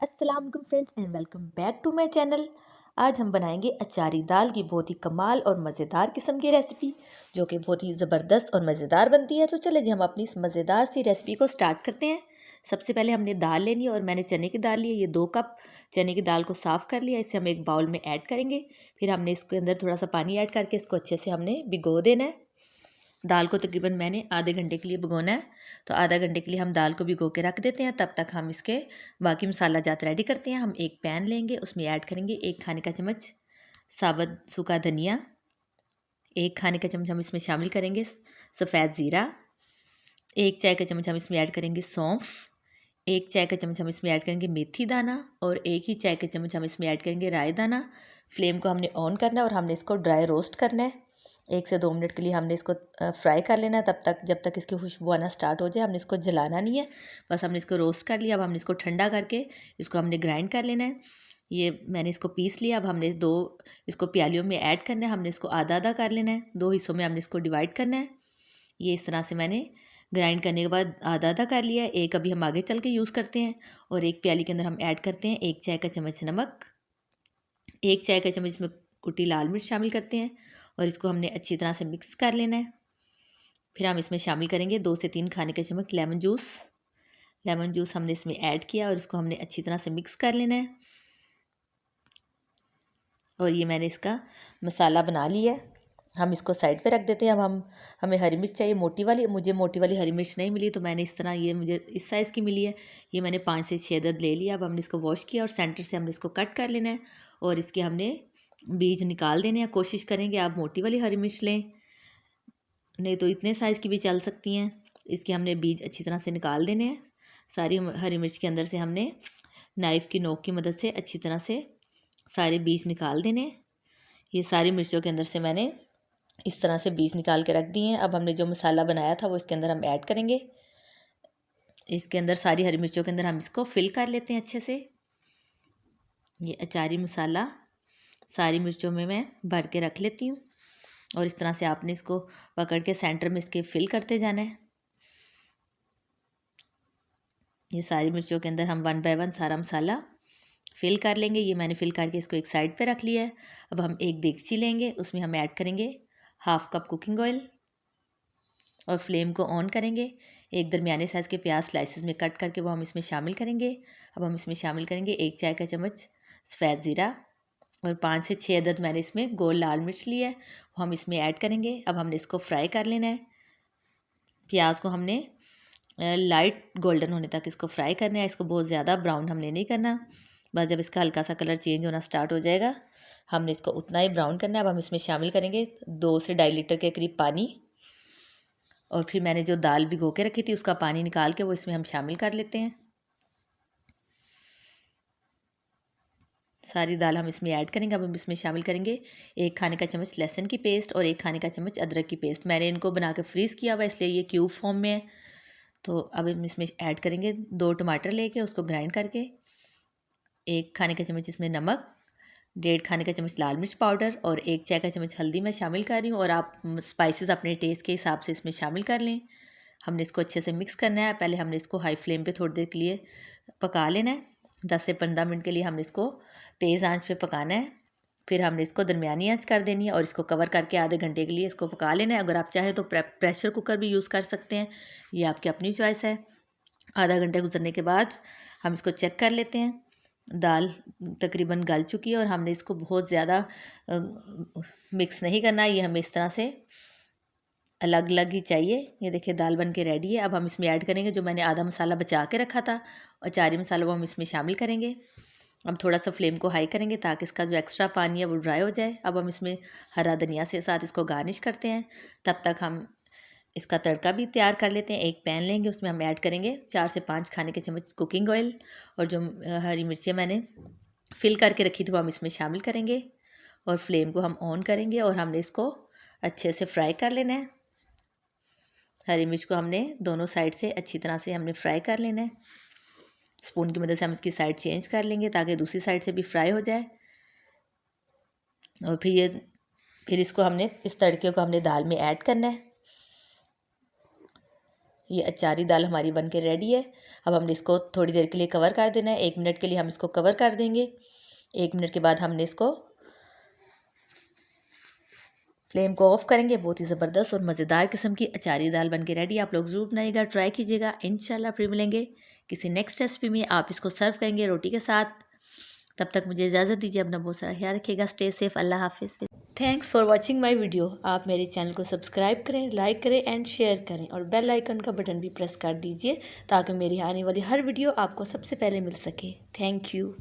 अस्सलाम वालेकुम friends and welcome back to my channel. आज हम बनाएंगे अचारी दाल की बहुत ही कमाल और मज़ेदार किस्म की रेसिपी, जो कि बहुत ही ज़बरदस्त और मज़ेदार बनती है। तो चले जी हम अपनी इस मज़ेदार सी रेसिपी को स्टार्ट करते हैं। सबसे पहले हमने दाल लेनी है और मैंने चने की दाल ली है। ये 2 कप चने की दाल को साफ़ कर लिया। इसे हम एक बाउल में ऐड करेंगे। फिर हमने इसके अंदर थोड़ा सा पानी ऐड करके इसको अच्छे से हमने भिगो देना है। दाल को तकरीबन मैंने आधे घंटे के लिए भिगोना है। तो आधा घंटे के लिए हम दाल को भिगो के रख देते हैं। तब तक हम इसके बाकी मसाला जात रेडी करते हैं। हम एक पैन लेंगे, उसमें ऐड करेंगे 1 खाने का चम्मच साबुत सूखा धनिया, 1 खाने का चम्मच हम इसमें शामिल करेंगे सफ़ेद ज़ीरा, 1 चाय का चम्मच हम इसमें ऐड करेंगे सौंफ, 1 चाय का चम्मच हम इसमें ऐड करेंगे मेथी दाना और 1 ही चाय का चम्मच हम इसमें ऐड करेंगे राई दाना। फ्लेम को हमने ऑन करना है और हमने इसको ड्राई रोस्ट करना है। 1 से 2 मिनट के लिए हमने इसको फ्राई कर लेना है। तब तक जब तक इसकी खुशबू आना स्टार्ट हो जाए हमने इसको जलाना नहीं है, बस हमने इसको रोस्ट कर लिया। अब हमने इसको ठंडा करके इसको हमने ग्राइंड कर लेना है। ये मैंने इसको पीस लिया। अब हमने इसको प्यालियों में ऐड करना है। हमने इसको आधा आधा कर लेना है, 2 हिस्सों में हमने इसको डिवाइड करना है। ये इस तरह से मैंने ग्राइंड करने के बाद आधा आधा कर लिया है। एक अभी हम आगे चल के यूज़ करते हैं और एक प्याली के अंदर हम ऐड करते हैं 1 चाय का चम्मच नमक, 1 चाय का चम्मच इसमें कुटी लाल मिर्च शामिल करते हैं और इसको हमने अच्छी तरह से मिक्स कर लेना है। फिर हम इसमें शामिल करेंगे 2 से 3 खाने के चम्मच लेमन जूस। लेमन जूस हमने इसमें ऐड किया और इसको हमने अच्छी तरह से मिक्स कर लेना है। और ये मैंने इसका मसाला बना लिया है। हम इसको साइड पे रख देते हैं। अब हमें हरी मिर्च चाहिए मोटी वाली। मुझे मोटी वाली हरी मिर्च नहीं मिली, तो मैंने इस तरह, ये मुझे इस साइज़ की मिली है, ये मैंने 5 से 6 अदद ले लिया। अब हमने इसको वॉश किया और सेंटर से हमने इसको कट कर लेना है और इसके हमने बीज निकाल देने हैं। कोशिश करेंगे आप मोटी वाली हरी मिर्च लें, नहीं तो इतने साइज़ की भी चल सकती हैं। इसके हमने बीज अच्छी तरह से निकाल देने हैं। सारी हरी मिर्च के अंदर से हमने नाइफ़ की नोक की मदद से अच्छी तरह से सारे बीज निकाल देने हैं। ये सारी मिर्चों के अंदर से मैंने इस तरह से बीज निकाल के रख दिए हैं। अब हमने जो मसाला बनाया था वो इसके अंदर हम ऐड करेंगे। इसके अंदर सारी हरी मिर्चों के अंदर हम इसको फिल कर लेते हैं अच्छे से। ये अचारी मसाला सारी मिर्चों में मैं भर के रख लेती हूँ और इस तरह से आपने इसको पकड़ के सेंटर में इसके फिल करते जाना है। ये सारी मिर्चों के अंदर हम 1 बाय 1 सारा मसाला फिल कर लेंगे। ये मैंने फिल करके इसको एक साइड पे रख लिया है। अब हम एक देगची लेंगे, उसमें हम ऐड करेंगे 1/2 कप कुकिंग ऑयल और फ्लेम को ऑन करेंगे। एक दरमियाने साइज़ के प्याज स्लाइसेस में कट करके वो हम इसमें शामिल करेंगे। अब हम इसमें शामिल करेंगे 1 चाय का चम्मच सफ़ेद ज़ीरा और 5 से 6 अदद मैंने इसमें गोल लाल मिर्च ली है, वो हम इसमें ऐड करेंगे। अब हमने इसको फ्राई कर लेना है। प्याज को हमने लाइट गोल्डन होने तक इसको फ्राई करना है। इसको बहुत ज़्यादा ब्राउन हमने नहीं करना। बस जब इसका हल्का सा कलर चेंज होना स्टार्ट हो जाएगा हमने इसको उतना ही ब्राउन करना है। अब हम इसमें शामिल करेंगे 2 से 2.5 लीटर के करीब पानी और फिर मैंने जो दाल भिगो के रखी थी उसका पानी निकाल के वो इसमें हम शामिल कर लेते हैं। सारी दाल हम इसमें ऐड करेंगे। अब हम इसमें शामिल करेंगे 1 खाने का चम्मच लहसुन की पेस्ट और 1 खाने का चम्मच अदरक की पेस्ट। मैंने इनको बना के फ्रीज़ किया हुआ इसलिए ये क्यूब फॉर्म में है। तो अब हम इसमें ऐड करेंगे 2 टमाटर लेके उसको ग्राइंड करके, 1 खाने का चम्मच इसमें नमक, 1.5 खाने का चम्मच लाल मिर्च पाउडर और 1 चाय का चम्मच हल्दी मैं शामिल कर रही हूँ और आप स्पाइसेस अपने टेस्ट के हिसाब से इसमें शामिल कर लें। हमने इसको अच्छे से मिक्स करना है। पहले हमने इसको हाई फ्लेम पे थोड़ी देर के लिए पका लेना है। 10 से 15 मिनट के लिए हमने इसको तेज़ आंच पे पकाना है। फिर हमने इसको दरमियानी आंच कर देनी है और इसको कवर करके आधे घंटे के लिए इसको पका लेना है। अगर आप चाहें तो प्रेशर कुकर भी यूज़ कर सकते हैं, ये आपकी अपनी चॉइस है। आधा घंटे गुजरने के बाद हम इसको चेक कर लेते हैं। दाल तकरीबन गल चुकी है और हमने इसको बहुत ज़्यादा मिक्स नहीं करना है। ये हमें इस तरह से अलग अलग ही चाहिए। ये देखिए दाल बन के रेडी है। अब हम इसमें ऐड करेंगे जो मैंने आधा मसाला बचा के रखा था, अचारी मसाला, वो हम इसमें शामिल करेंगे। अब थोड़ा सा फ्लेम को हाई करेंगे ताकि इसका जो एक्स्ट्रा पानी है वो ड्राई हो जाए। अब हम इसमें हरा धनिया से साथ इसको गार्निश करते हैं। तब तक हम इसका तड़का भी तैयार कर लेते हैं। एक पैन लेंगे, उसमें हम ऐड करेंगे 4 से 5 खाने के चम्मच कुकिंग ऑयल और जो हरी मिर्चें मैंने फिल करके रखी थी वो हम इसमें शामिल करेंगे और फ्लेम को हम ऑन करेंगे और हमने इसको अच्छे से फ्राई कर लेना है। हरी मिर्च को हमने दोनों साइड से अच्छी तरह से हमने फ्राई कर लेना है। स्पून की मदद से हम इसकी साइड चेंज कर लेंगे ताकि दूसरी साइड से भी फ्राई हो जाए। और फिर इसको हमने इस तड़के को हमने दाल में ऐड करना है। ये अचारी दाल हमारी बन के रेडी है। अब हमने इसको थोड़ी देर के लिए कवर कर देना है। 1 मिनट के लिए हम इसको कवर कर देंगे। 1 मिनट के बाद हमने इसको फ्लेम को ऑफ करेंगे। बहुत ही ज़बरदस्त और मज़ेदार किस्म की अचारी दाल बन के रेडी। आप लोग ज़रूर बनाइएगा, ट्राई कीजिएगा। इंशाल्लाह फिर मिलेंगे किसी नेक्स्ट रेसिपी में। आप इसको सर्व करेंगे रोटी के साथ। तब तक मुझे इजाज़त दीजिए। अपना बहुत सारा ख्याल रखिएगा। Stay safe. अल्लाह हाफिज़। Thanks for watching my video. आप मेरे चैनल को सब्सक्राइब करें, लाइक करें एंड शेयर करें और बेल आइकन का बटन भी प्रेस कर दीजिए ताकि मेरी आने वाली हर वीडियो आपको सबसे पहले मिल सके। Thank you.